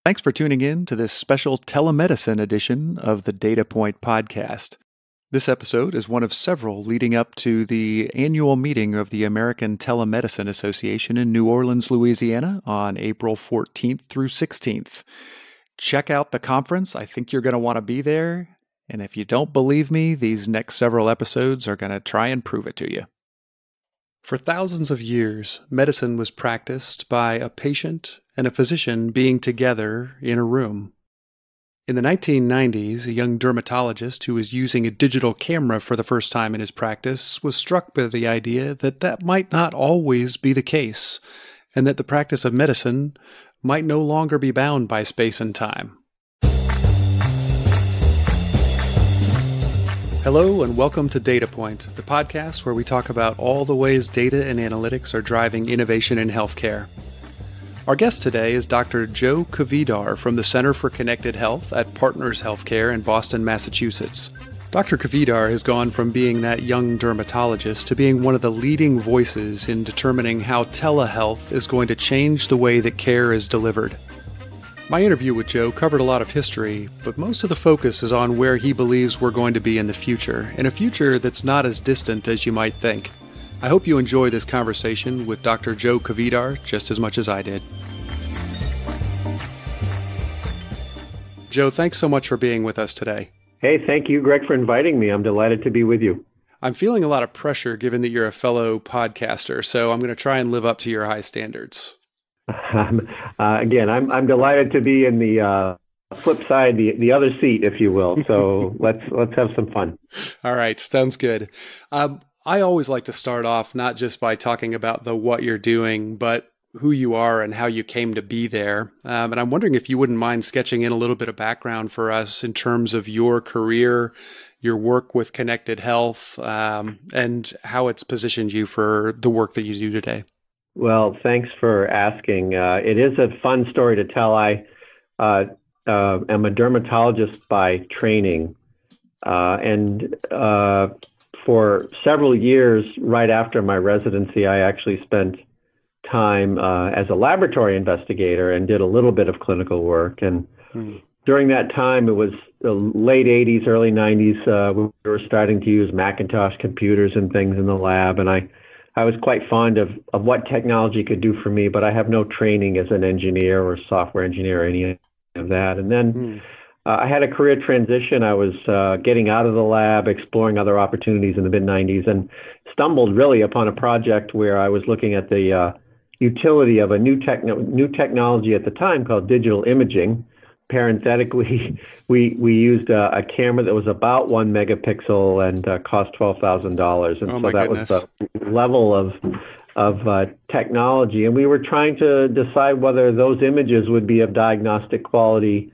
Thanks for tuning in to this special telemedicine edition of the Data Point podcast. This episode is one of several leading up to the annual meeting of the American Telemedicine Association in New Orleans, Louisiana on April 14th through 16th. Check out the conference. I think you're going to want to be there. And if you don't believe me, these next several episodes are going to try and prove it to you. For thousands of years, medicine was practiced by a patient and a physician being together in a room. In the 1990s, a young dermatologist who was using a digital camera for the first time in his practice was struck by the idea that that might not always be the case, and that the practice of medicine might no longer be bound by space and time. Hello and welcome to Data Point, the podcast where we talk about all the ways data and analytics are driving innovation in healthcare. Our guest today is Dr. Joe Kvedar from the Center for Connected Health at Partners Healthcare in Boston, Massachusetts. Dr. Kvedar has gone from being that young dermatologist to being one of the leading voices in determining how telehealth is going to change the way that care is delivered. My interview with Joe covered a lot of history, but most of the focus is on where he believes we're going to be in the future, in a future that's not as distant as you might think. I hope you enjoy this conversation with Dr. Joe Kvedar just as much as I did. Joe, thanks so much for being with us today. Hey, thank you, Greg, for inviting me. I'm delighted to be with you. I'm feeling a lot of pressure given that you're a fellow podcaster, so I'm going to try and live up to your high standards. Again, I'm delighted to be in the flip side, the other seat, if you will. So let's have some fun. All right, sounds good. I always like to start off not just by talking about what you're doing, but who you are and how you came to be there. And I'm wondering if you wouldn't mind sketching in a little bit of background for us in terms of your career, your work with Connected Health, and how it's positioned you for the work that you do today. Well, thanks for asking. It is a fun story to tell. I am a dermatologist by training, and for several years right after my residency, I actually spent time as a laboratory investigator and did a little bit of clinical work. And during that time, it was the late 80s, early 90s, we were starting to use Macintosh computers and things in the lab. And I was quite fond of what technology could do for me, but I have no training as an engineer or software engineer or any of that. And then I had a career transition. I was getting out of the lab, exploring other opportunities in the mid-90s, and stumbled really upon a project where I was looking at the utility of a new technology at the time called digital imaging. Parenthetically, we used a camera that was about 1 megapixel and cost $12,000, and so that was the level of technology. And we were trying to decide whether those images would be of diagnostic quality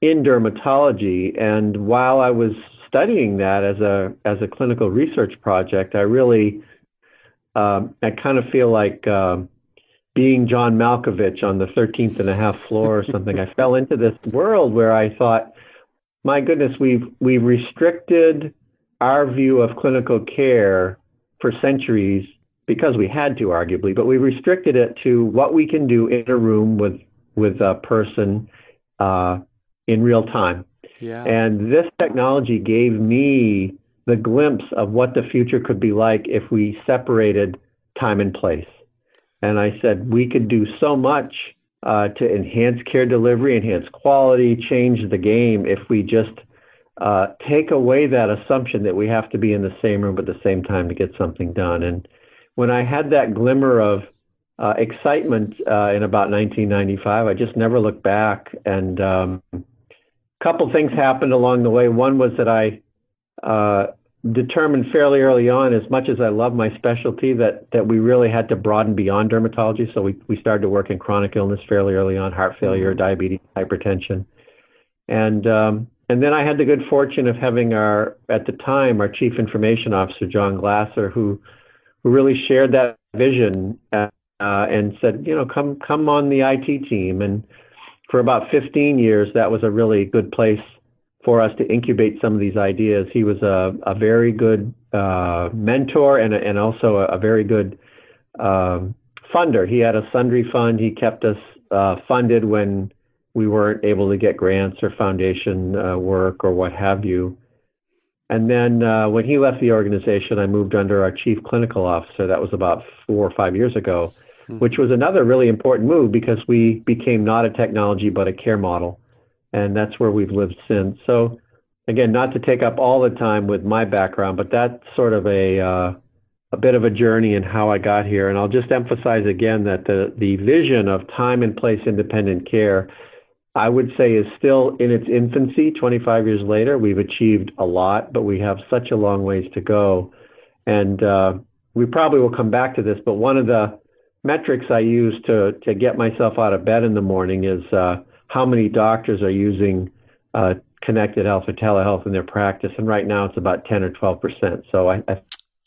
in dermatology. And while I was studying that as a clinical research project, I really I kind of feel like being John Malkovich on the 13th and a half floor or something. I fell into this world where I thought, my goodness, we've restricted our view of clinical care for centuries because we had to, arguably, but we restricted it to what we can do in a room with a person in real time. Yeah. And this technology gave me the glimpse of what the future could be like if we separated time and place. And I said, we could do so much to enhance care delivery, enhance quality, change the game if we just take away that assumption that we have to be in the same room at the same time to get something done. And when I had that glimmer of excitement in about 1995, I just never looked back. And a couple things happened along the way. One was that I determined fairly early on, as much as I love my specialty, that we really had to broaden beyond dermatology. So we started to work in chronic illness fairly early on, heart failure, diabetes, hypertension. And then I had the good fortune of having at the time, our chief information officer, John Glasser, who really shared that vision and said, come on the IT team. And for about 15 years, that was a really good place for us to incubate some of these ideas. He was a very good mentor and also a very good funder. He had a sundry fund. He kept us funded when we weren't able to get grants or foundation work or what have you. And then when he left the organization, I moved under our chief clinical officer. That was about 4 or 5 years ago, which was another really important move because we became not a technology, but a care model. And that's where we've lived since. So again, not to take up all the time with my background, but that's sort of a bit of a journey in how I got here. And I'll just emphasize again that the vision of time and place independent care, I would say, is still in its infancy. 25 years later, we've achieved a lot, but we have such a long ways to go. And we probably will come back to this, but one of the metrics I use to get myself out of bed in the morning is how many doctors are using connected health or telehealth in their practice. And right now it's about 10 or 12%. So I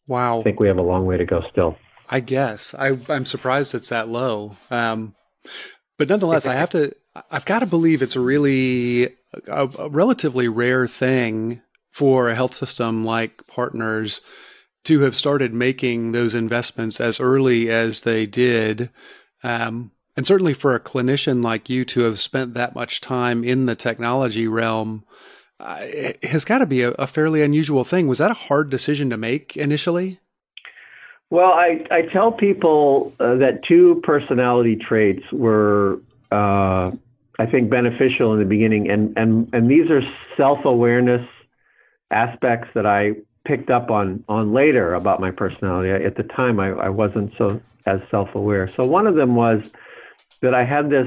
Wow. think we have a long way to go still. I guess. I'm surprised it's that low. But nonetheless, I've got to believe it's really a relatively rare thing for a health system like Partners to have started making those investments as early as they did. And certainly for a clinician like you to have spent that much time in the technology realm, it has got to be a fairly unusual thing. Was that a hard decision to make initially? Well, I tell people that 2 personality traits were, I think, beneficial in the beginning. And these are self-awareness aspects that I picked up on later about my personality. At the time, I wasn't as self-aware. So one of them was that I had this,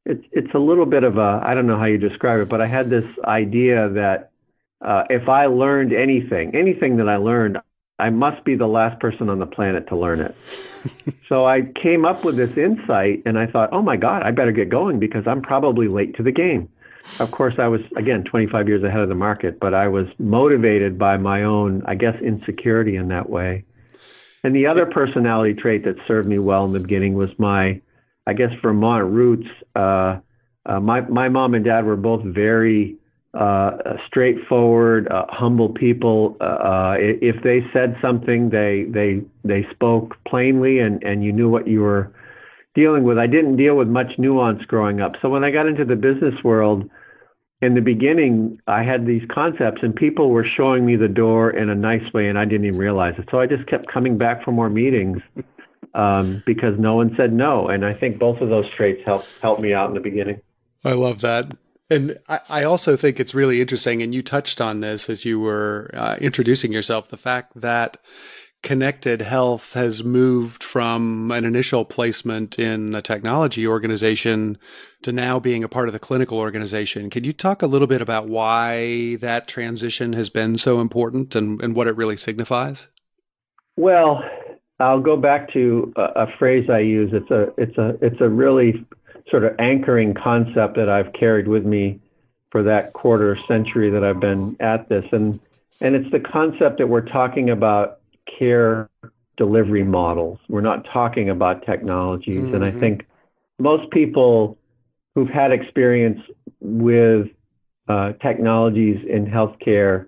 it's a little bit of I don't know how you describe it, but I had this idea that if I learned anything that I learned, I must be the last person on the planet to learn it. So I came up with this insight and I thought, oh my God, I better get going because I'm probably late to the game. Of course, I was, again, 25 years ahead of the market, but I was motivated by my own, I guess, insecurity in that way. And the other personality trait that served me well in the beginning was my, I guess, Vermont roots. My mom and dad were both very straightforward, humble people. If they said something, they spoke plainly, and you knew what you were dealing with. I didn't deal with much nuance growing up. So when I got into the business world, in the beginning, I had these concepts, and people were showing me the door in a nice way, and I didn't even realize it. So I just kept coming back for more meetings because no one said no. And I think both of those traits helped me out in the beginning. I love that. And I also think it's really interesting, and you touched on this as you were introducing yourself, the fact that connected health has moved from an initial placement in a technology organization to now being a part of the clinical organization. Can you talk a little bit about why that transition has been so important and what it really signifies? Well, I'll go back to a phrase I use. It's a really sort of anchoring concept that I've carried with me for that quarter century that I've been at this. And it's the concept that we're talking about care delivery models. We're not talking about technologies. Mm-hmm. And I think most people who've had experience with technologies in healthcare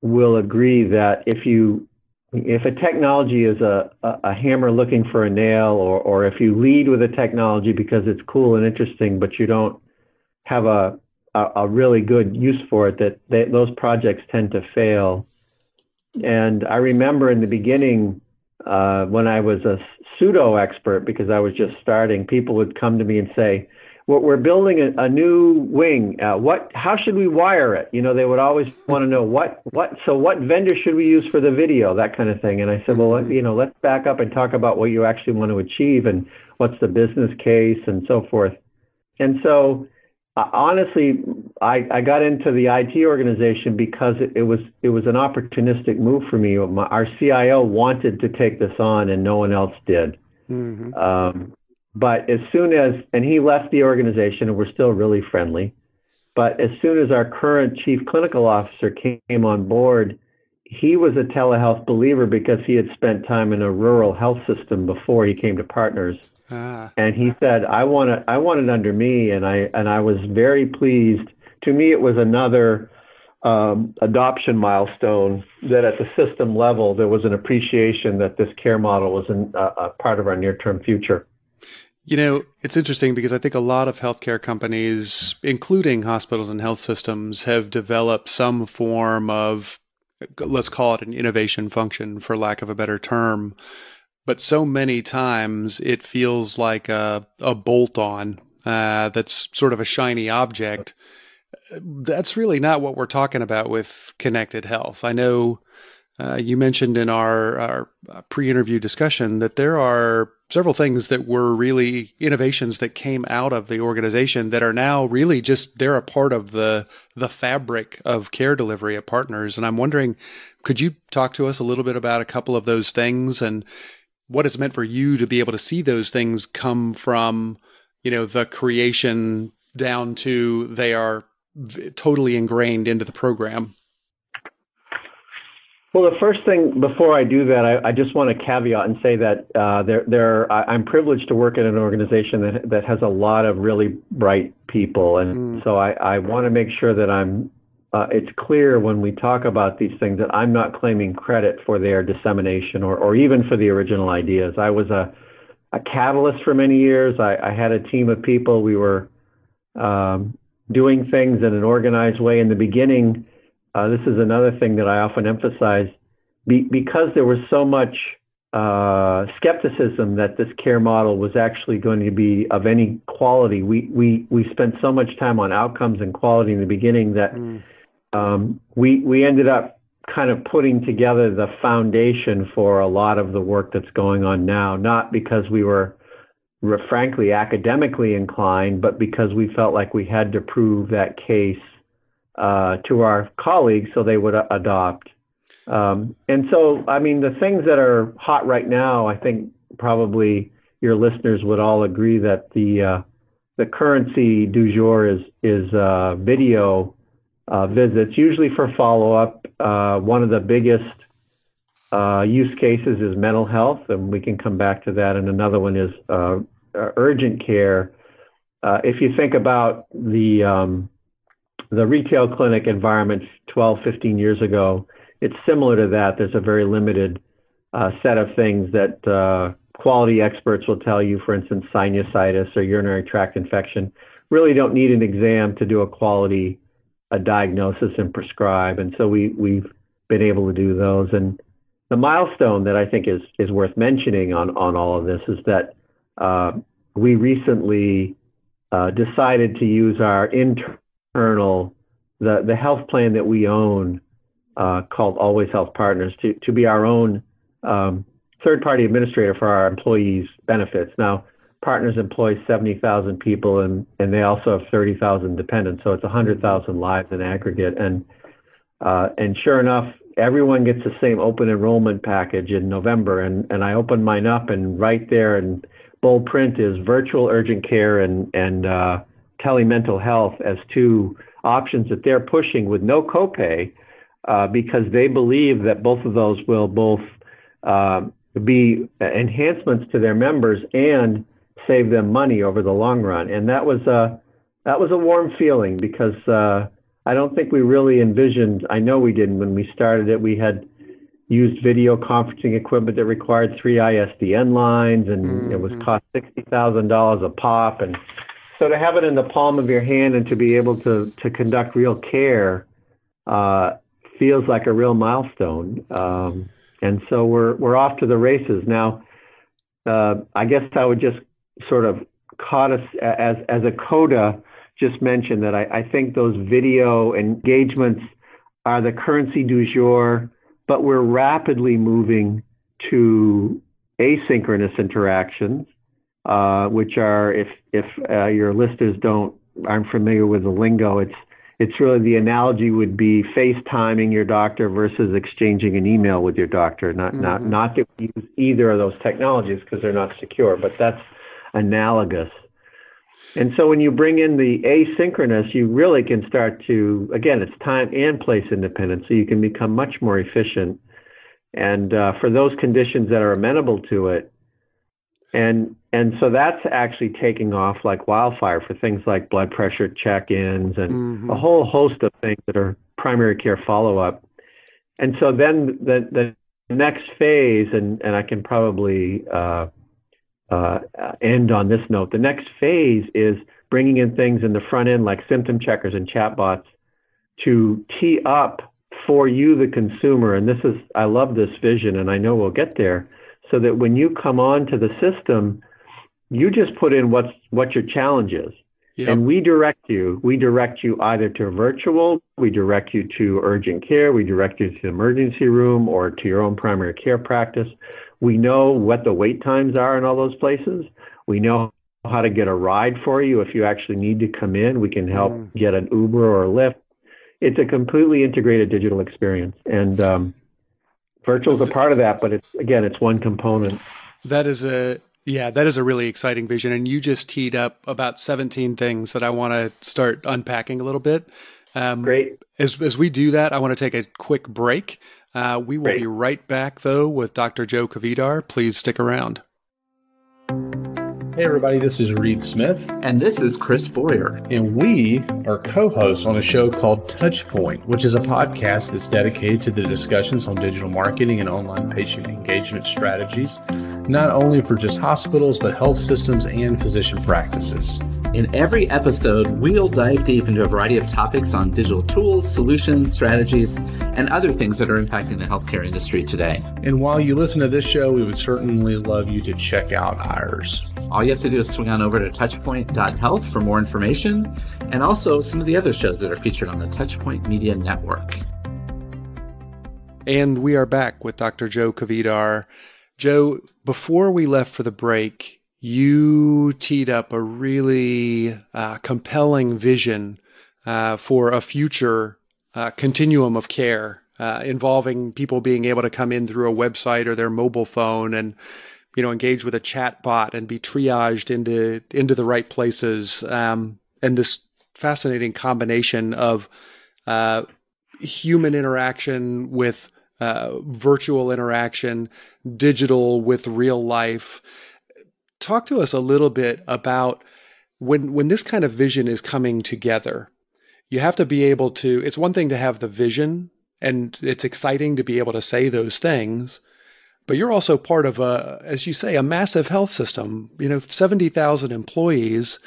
will agree that if a technology is a hammer looking for a nail, or if you lead with a technology because it's cool and interesting, but you don't have a really good use for it, that those projects tend to fail. And I remember in the beginning, when I was a pseudo expert, because I was just starting, people would come to me and say, well, we're building a new wing. How should we wire it? You know, they would always want to know what vendor should we use for the video, that kind of thing. And I said, well, let's back up and talk about what you actually want to achieve and what's the business case and so forth. And so, honestly, I got into the IT organization because it was an opportunistic move for me. Our CIO wanted to take this on and no one else did. Mm-hmm. But as soon as, and he left the organization, and we're still really friendly, but as soon as our current chief clinical officer came on board, he was a telehealth believer because he had spent time in a rural health system before he came to Partners. And he said, I want it under me. And I was very pleased. To me, it was another adoption milestone that at the system level, there was an appreciation that this care model was a part of our near-term future. It's interesting because I think a lot of healthcare companies, including hospitals and health systems, have developed some form of, let's call it an innovation function, for lack of a better term. But so many times it feels like a bolt-on that's sort of a shiny object. That's really not what we're talking about with connected health. I know you mentioned in our pre-interview discussion that there are several things that were really innovations that came out of the organization that are now really just, they're a part of the fabric of care delivery at Partners. And I'm wondering, could you talk to us a little bit about a couple of those things and what it's meant for you to be able to see those things come from, the creation down to they are totally ingrained into the program? Well, the first thing before I do that, I just want to caveat and say that I'm privileged to work at an organization that has a lot of really bright people, and so I want to make sure that it's clear when we talk about these things that I'm not claiming credit for their dissemination or even for the original ideas. I was a catalyst for many years. I had a team of people. We were doing things in an organized way in the beginning. This is another thing that I often emphasize. Because there was so much skepticism that this care model was actually going to be of any quality, we spent so much time on outcomes and quality in the beginning that we ended up kind of putting together the foundation for a lot of the work that's going on now, not because we were frankly academically inclined, but because we felt like we had to prove that case to our colleagues so they would adopt. And so, I mean, the things that are hot right now, I think probably your listeners would all agree that the currency du jour is video visits, usually for follow-up. One of the biggest use cases is mental health, and we can come back to that. And another one is urgent care. If you think about the retail clinic environment 12, 15 years ago, it's similar to that. There's a very limited set of things that quality experts will tell you. For instance, sinusitis or urinary tract infection really don't need an exam to do a quality diagnosis and prescribe. And so we've been able to do those. And the milestone that I think is worth mentioning on all of this is that we recently decided to use our internal, the health plan that we own, called Always Health Partners, to be our own third-party administrator for our employees' benefits. Now, Partners employs 70,000 people, and they also have 30,000 dependents, so it's 100,000 lives in aggregate. And sure enough, everyone gets the same open enrollment package in November, and I opened mine up, and right there in bold print is virtual urgent care and telemental health as two options that they're pushing with no copay, because they believe that both of those will both be enhancements to their members and save them money over the long run. And that was a warm feeling, because I don't think we really envisioned, I know we didn't when we started it. We had used video conferencing equipment that required 3 ISDN lines, and it was cost $60,000 a pop. And so to have it in the palm of your hand and to be able to conduct real care feels like a real milestone. And so we're off to the races. Now, I guess I would just sort of caught us as a coda, just mention that I think those video engagements are the currency du jour, but we're rapidly moving to asynchronous interactions, which are, if your listeners aren't familiar with the lingo, it's really, the analogy would be FaceTiming your doctor versus exchanging an email with your doctor. Not that we use either of those technologies because they're not secure, but that's analogous. And so when you bring in the asynchronous, you really can start to, again, it's time and place independent, so you can become much more efficient. And for those conditions that are amenable to it, and so that's actually taking off like wildfire for things like blood pressure check-ins and a whole host of things that are primary care follow-up. And so then the next phase, and I can probably end on this note. The next phase is bringing in things in the front end like symptom checkers and chatbots to tee up for you, the consumer. And I love this vision, and I know we'll get there, so that when you come on to the system, you just put in what your challenge is. Yep. And we direct you either to virtual, we direct you to urgent care, we direct you to the emergency room or to your own primary care practice. We know what the wait times are in all those places. We know how to get a ride for you if you actually need to come in. We can help get an Uber or a Lyft. It's a completely integrated digital experience. And virtual is a part of that, but it's one component. That is a really exciting vision. And you just teed up about 17 things that I want to start unpacking a little bit. Great. As we do that, I want to take a quick break. We will be right back, though, with Dr. Joe Kvedar. Please stick around. Hey everybody, this is Reed Smith. And this is Chris Boyer. And we are co-hosts on a show called Touchpoint, which is a podcast that's dedicated to the discussions on digital marketing and online patient engagement strategies, not only for just hospitals, but health systems and physician practices. In every episode, we'll dive deep into a variety of topics on digital tools, solutions, strategies, and other things that are impacting the healthcare industry today. And while you listen to this show, we would certainly love you to check out ours. All you have to do is swing on over to touchpoint.health for more information, and also some of the other shows that are featured on the Touchpoint Media Network. And we are back with Dr. Joe Kvedar. Joe, before we left for the break, you teed up a really compelling vision for a future continuum of care involving people being able to come in through a website or their mobile phone and engage with a chat bot and be triaged into the right places. And this fascinating combination of human interaction with virtual interaction, digital with real life. Talk to us a little bit about when this kind of vision is coming together. You have to be able to, it's one thing to have the vision, and it's exciting to be able to say those things, but you're also part of as you say, a massive health system, 70,000 employees.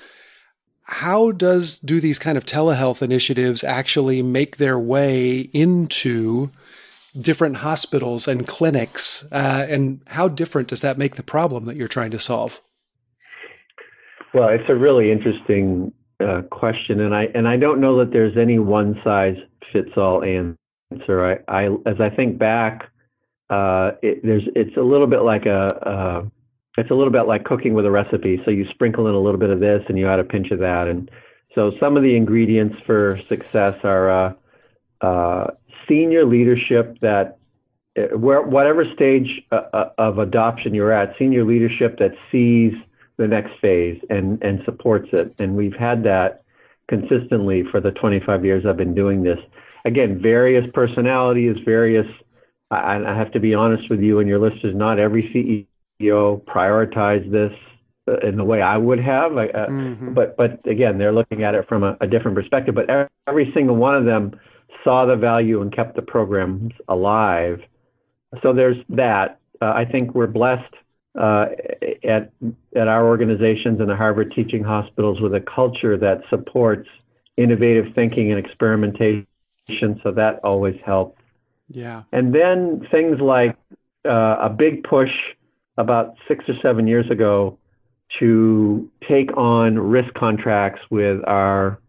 How do these kind of telehealth initiatives actually make their way into different hospitals and clinics? And how different does that make the problem that you're trying to solve? Well, it's a really interesting question, and I don't know that there's any one size fits all answer. As I think back, it's a little bit like cooking with a recipe. So you sprinkle in a little bit of this, and you add a pinch of that, and so some of the ingredients for success are senior leadership that, whatever stage of adoption you're at, senior leadership that sees the next phase and supports it. And we've had that consistently for the 25 years I've been doing this. Again, various personalities, I have to be honest with you and your listeners, not every CEO prioritized this in the way I would have. But again, they're looking at it from a different perspective. But every single one of them saw the value and kept the programs alive. So there's that. I think we're blessed at our organizations and the Harvard teaching hospitals with a culture that supports innovative thinking and experimentation. So that always helps. Yeah. And then things like a big push about 6 or 7 years ago to take on risk contracts with our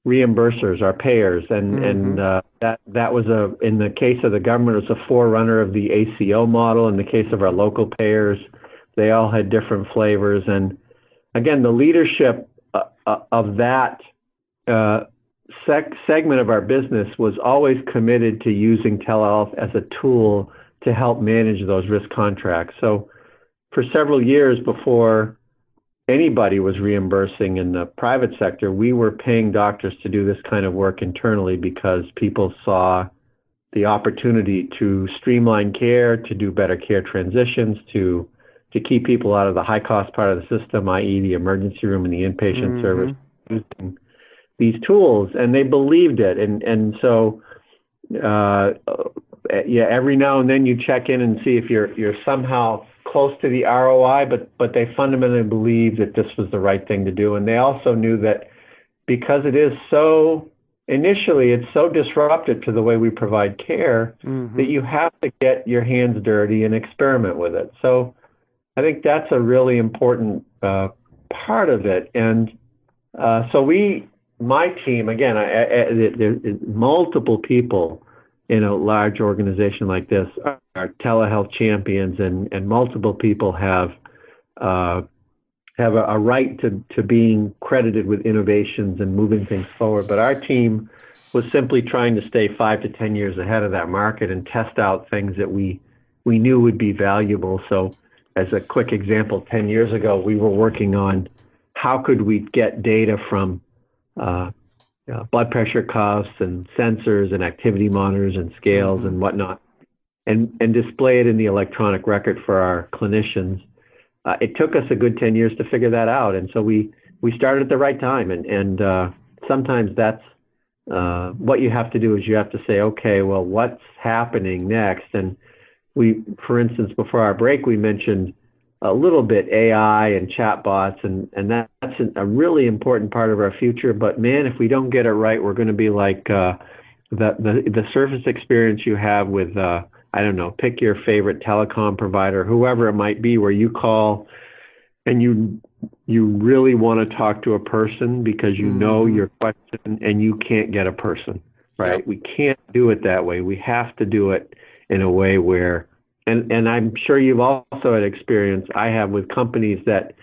reimbursers, our payers, and that was in the case of the government, it was a forerunner of the ACO model. In the case of our local payers, they all had different flavors. And again, the leadership of that segment of our business was always committed to using telehealth as a tool to help manage those risk contracts. So for several years before anybody was reimbursing in the private sector, we were paying doctors to do this kind of work internally because people saw the opportunity to streamline care, to do better care transitions, to keep people out of the high cost part of the system, i.e. the emergency room and the inpatient service, using these tools. And they believed it. And so every now and then you check in and see if you're somehow close to the ROI, but they fundamentally believed that this was the right thing to do. And they also knew that because it is so, initially, it's so disruptive to the way we provide care that you have to get your hands dirty and experiment with it. So I think that's a really important part of it. And so my team, again, there's multiple people in a large organization like this are telehealth champions, and multiple people have a right to being credited with innovations and moving things forward. But our team was simply trying to stay 5 to 10 years ahead of that market and test out things that we knew would be valuable. So as a quick example, 10 years ago, we were working on how could we get data from blood pressure cuffs and sensors and activity monitors and scales and whatnot, and display it in the electronic record for our clinicians. It took us a good 10 years to figure that out. And so we started at the right time. And sometimes that's what you have to do is you have to say, okay, well, what's happening next? And for instance, before our break, we mentioned a little bit AI and chatbots, and that's a really important part of our future. But man, if we don't get it right, we're going to be like the service experience you have with, I don't know, pick your favorite telecom provider, whoever it might be, where you call and you really want to talk to a person because you know your question and you can't get a person, right? Yep. We can't do it that way. We have to do it in a way where, and I'm sure you've also had experience I have with companies that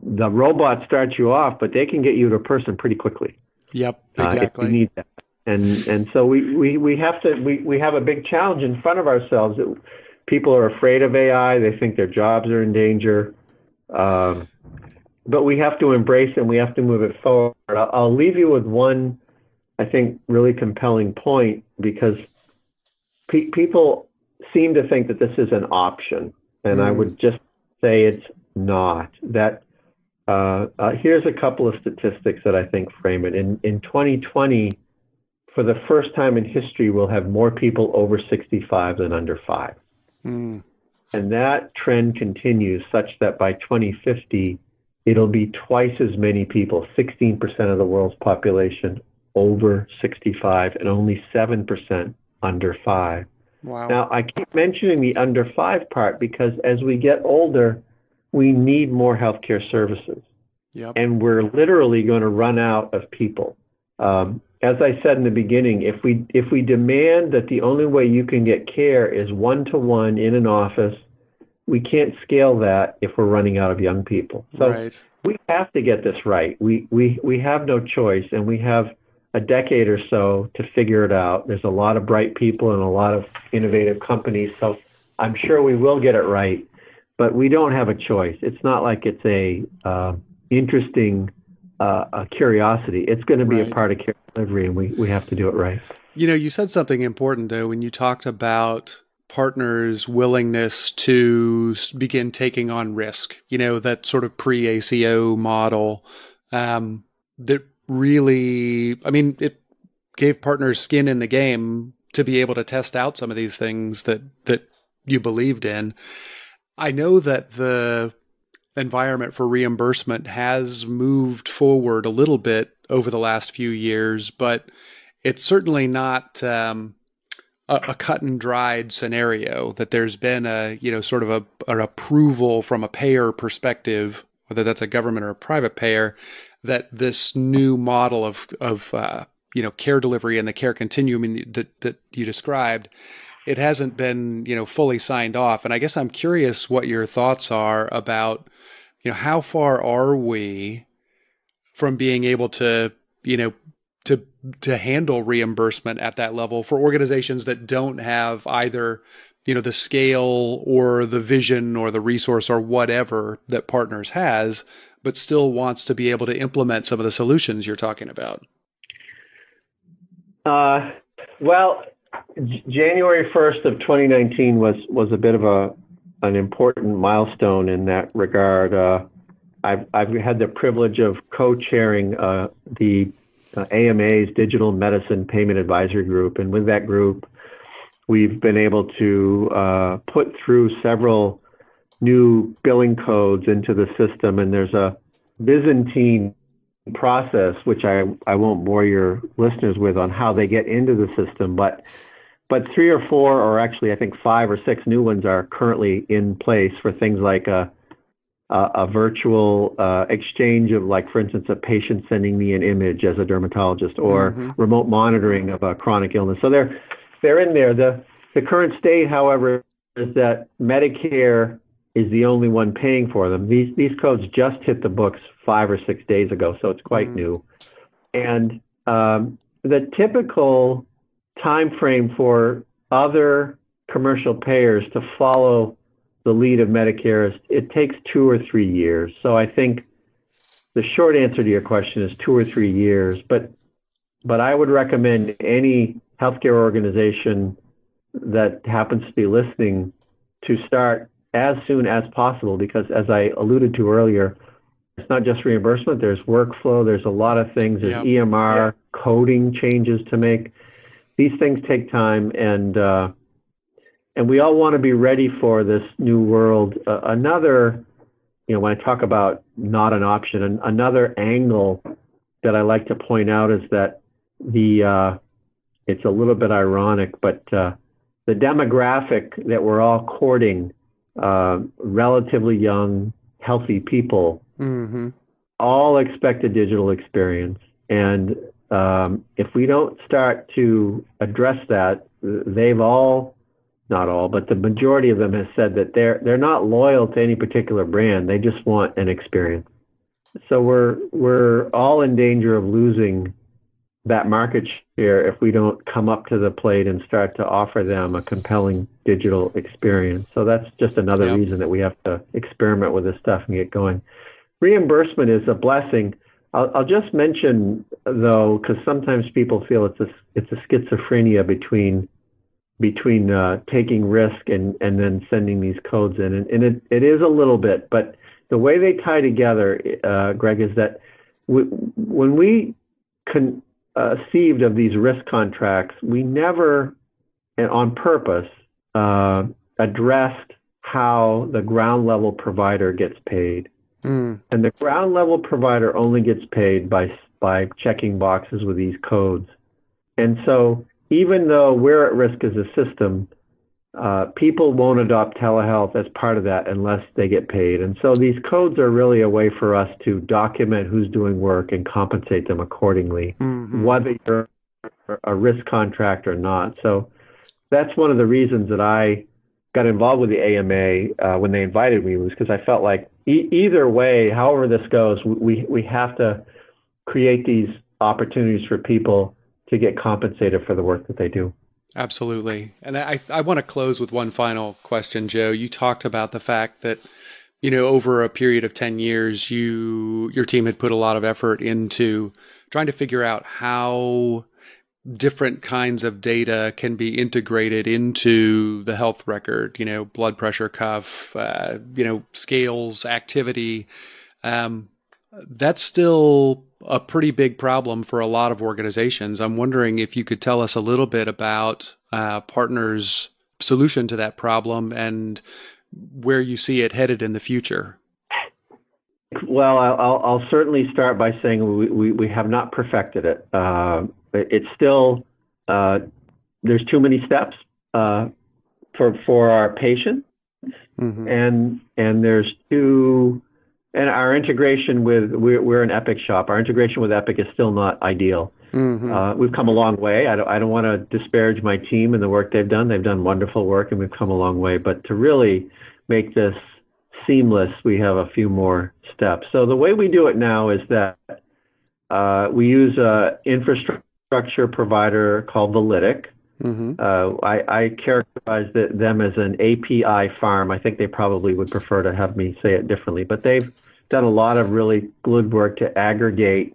the robot starts you off, but they can get you to a person pretty quickly. Yep, exactly. If you need that. And so we have a big challenge in front of ourselves. People are afraid of AI. They think their jobs are in danger. But we have to embrace it and we have to move it forward. I'll leave you with one, I think, really compelling point, because people seem to think that this is an option. And I would just say it's not. That here's a couple of statistics that I think frame it. In 2020, for the first time in history, we'll have more people over 65 than under 5. And that trend continues such that by 2050, it'll be twice as many people, 16% of the world's population over 65 and only 7% under 5. Wow. Now, I keep mentioning the under 5 part because as we get older, we need more healthcare services. Yep. And we're literally going to run out of people. As I said in the beginning, if we demand that the only way you can get care is 1-to-1 in an office, we can't scale that if we're running out of young people. So we have to get this right. We have no choice, and we have a decade or so to figure it out. There's a lot of bright people and a lot of innovative companies, so I'm sure we will get it right, but we don't have a choice. It's not like it's a interesting curiosity. It's going to be a part of care delivery, and we have to do it right. You know, you said something important, though, when you talked about partners' willingness to begin taking on risk, you know, that sort of pre-ACO model that really, I mean, it gave partners skin in the game to be able to test out some of these things that you believed in. I know that the environment for reimbursement has moved forward a little bit over the last few years, but it's certainly not a cut and dried scenario, that there's been a, you know, sort of an approval from a payer perspective, whether that's a government or a private payer, that this new model of you know, care delivery and the care continuum that you described, it hasn't been, you know, fully signed off. And I guess I'm curious what your thoughts are about, you know, how far are we from being able to, you know, to handle reimbursement at that level for organizations that don't have either, you know, the scale or the vision or the resource or whatever that Partners has, but still wants to be able to implement some of the solutions you're talking about? Well, January 1st of 2019 was a bit of an important milestone in that regard. I've had the privilege of co-chairing the AMA's Digital Medicine Payment Advisory Group, and with that group, we've been able to put through several new billing codes into the system, and there's a Byzantine process, which I won't bore your listeners with on how they get into the system, but three or four, or actually I think 5 or 6 new ones are currently in place for things like a virtual exchange of, like, for instance, a patient sending me an image as a dermatologist, or remote monitoring of a chronic illness. So they're in there. The current state, however, is that Medicare is the only one paying for them. These codes just hit the books 5 or 6 days ago, so it's quite new. And the typical time frame for other commercial payers to follow the lead of Medicare is it takes 2 or 3 years. So I think the short answer to your question is 2 or 3 years. But I would recommend any healthcare organization that happens to be listening to start as soon as possible, because as I alluded to earlier, it's not just reimbursement, there's workflow, there's a lot of things, there's EMR coding changes to make. These things take time, and we all want to be ready for this new world. Another, when I talk about not an option, another angle that I like to point out is that it's a little bit ironic, but the demographic that we're all courting, relatively young, healthy people, all expect a digital experience. And if we don't start to address that, they've all, not all, but the majority of them has said that they're not loyal to any particular brand. They just want an experience. So we're all in danger of losing that market share if we don't come up to the plate and start to offer them a compelling digital experience. So that's just another reason that we have to experiment with this stuff and get going. Reimbursement is a blessing. I'll just mention, though, because sometimes people feel it's a schizophrenia between taking risk and then sending these codes in, and it is a little bit, but the way they tie together, Greg, is that when we conceived of these risk contracts, we never, and on purpose, addressed how the ground level provider gets paid. And the ground level provider only gets paid by checking boxes with these codes. And so even though we're at risk as a system, people won't adopt telehealth as part of that unless they get paid. And so these codes are really a way for us to document who's doing work and compensate them accordingly, whether you're a risk contract or not. So that's one of the reasons that I got involved with the AMA when they invited me, was because I felt like either way, however this goes, we have to create these opportunities for people to get compensated for the work that they do. Absolutely. And I want to close with one final question, Joe. You talked about the fact that, over a period of 10 years, your team had put a lot of effort into trying to figure out how different kinds of data can be integrated into the health record, blood pressure cuff, scales, activity. That's still a pretty big problem for a lot of organizations. I'm wondering if you could tell us a little bit about Partner's solution to that problem and where you see it headed in the future. Well, I'll certainly start by saying we have not perfected it. It's still, there's too many steps for our patients, and there's and our integration with, we're an Epic shop. Our integration with Epic is still not ideal. We've come a long way. I don't want to disparage my team and the work they've done. They've done wonderful work, and we've come a long way. But to really make this seamless, we have a few more steps. So the way we do it now is that we use an infrastructure provider called Validic. I characterize them as an API farm. I think they probably would prefer to have me say it differently, but they've done a lot of really good work to aggregate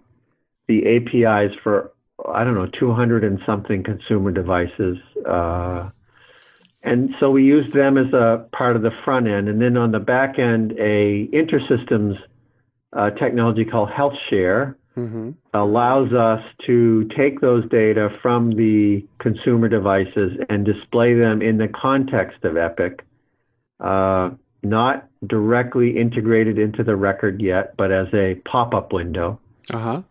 the APIs for, 200 and something consumer devices. And so we use them as a part of the front end. And then on the back end, a InterSystems technology called HealthShare allows us to take those data from the consumer devices and display them in the context of Epic. not directly integrated into the record yet, but as a pop-up window. Uh-huh.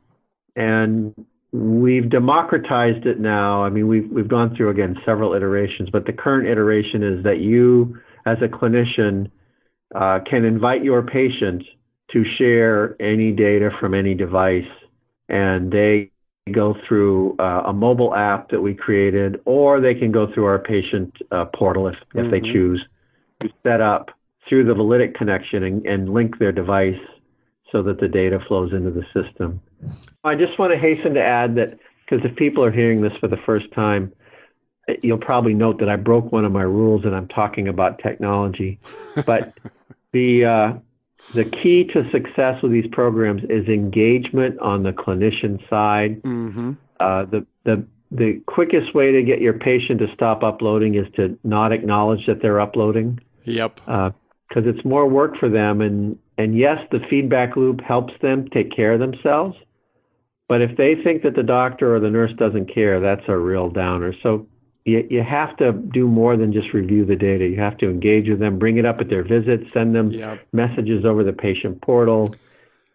And we've democratized it now. I mean, we've gone through, again, several iterations, but the current iteration is that you, as a clinician, can invite your patient to share any data from any device, and they go through a mobile app that we created, or they can go through our patient portal if they choose to set up through the Validic connection and link their device so that the data flows into the system. I just want to hasten to add that, because if people are hearing this for the first time, you'll probably note that I broke one of my rules and I'm talking about technology. But the key to success with these programs is engagement on the clinician side. Mm-hmm. The quickest way to get your patient to stop uploading is to not acknowledge that they're uploading. Yep. Because it's more work for them. And yes, the feedback loop helps them take care of themselves. But if they think that the doctor or the nurse doesn't care, that's a real downer. So you have to do more than just review the data. You have to engage with them, bring it up at their visits, send them messages over the patient portal,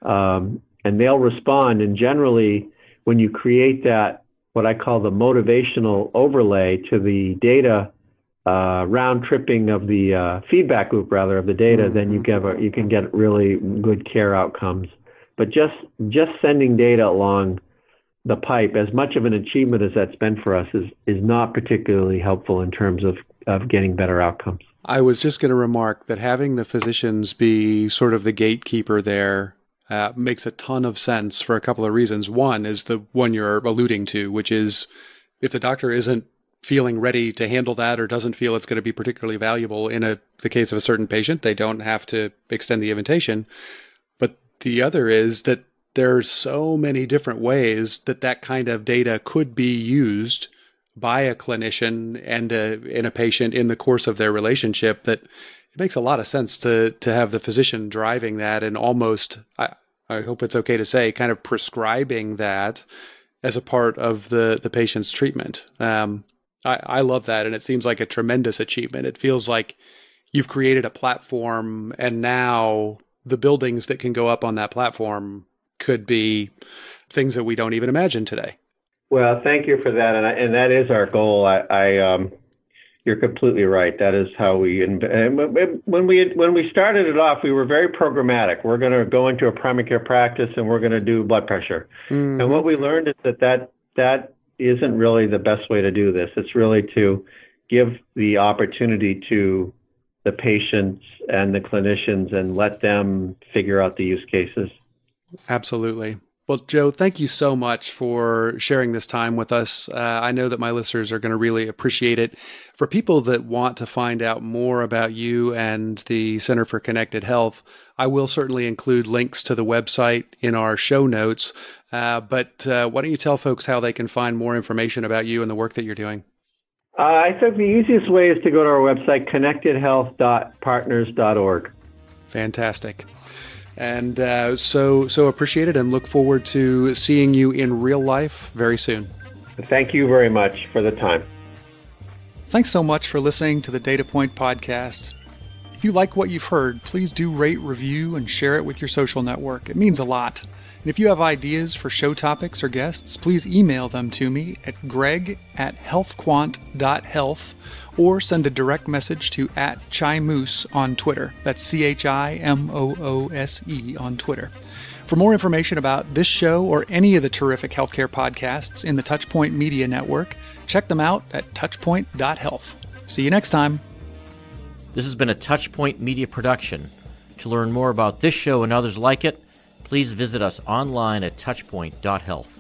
and they'll respond. And generally, when you create that, what I call the motivational overlay to the data, round tripping of the feedback loop, rather, of the data, then you can get really good care outcomes. But just sending data along the pipe, as much of an achievement as that's been for us, is not particularly helpful in terms of getting better outcomes. I was just going to remark that having the physicians be sort of the gatekeeper there makes a ton of sense for a couple of reasons. One is the one you're alluding to, which is if the doctor isn't feeling ready to handle that or doesn't feel it's going to be particularly valuable in the case of a certain patient, they don't have to extend the invitation. But the other is that there's so many different ways that kind of data could be used by a clinician and in a patient in the course of their relationship that it makes a lot of sense to have the physician driving that and almost, I hope it's okay to say, kind of prescribing that as a part of the patient's treatment. I love that, and it seems like a tremendous achievement. It feels like you've created a platform, and now the buildings that can go up on that platform could be things that we don't even imagine today. Well, thank you for that, and that is our goal. You're completely right. That is how we. When we started it off, we were very programmatic. We're going to go into a primary care practice and we're going to do blood pressure. Mm-hmm. And what we learned is that isn't really the best way to do this. It's really to give the opportunity to the patients and the clinicians and let them figure out the use cases. Absolutely. Well, Joe, thank you so much for sharing this time with us. I know that my listeners are going to really appreciate it. For people that want to find out more about you and the Center for Connected Health, I will certainly include links to the website in our show notes. But why don't you tell folks how they can find more information about you and the work that you're doing? I think the easiest way is to go to our website, connectedhealth.partners.org. Fantastic. And so appreciate it and look forward to seeing you in real life very soon. Thank you very much for the time. Thanks so much for listening to the Data Point Podcast. If you like what you've heard, please do rate, review, and share it with your social network. It means a lot. And if you have ideas for show topics or guests, please email them to me at greg@healthquant.health or send a direct message to @ChiMoose on Twitter. That's CHIMOOSE on Twitter. For more information about this show or any of the terrific healthcare podcasts in the Touchpoint Media Network, check them out at touchpoint.health. See you next time. This has been a Touchpoint Media production. To learn more about this show and others like it, please visit us online at touchpoint.health.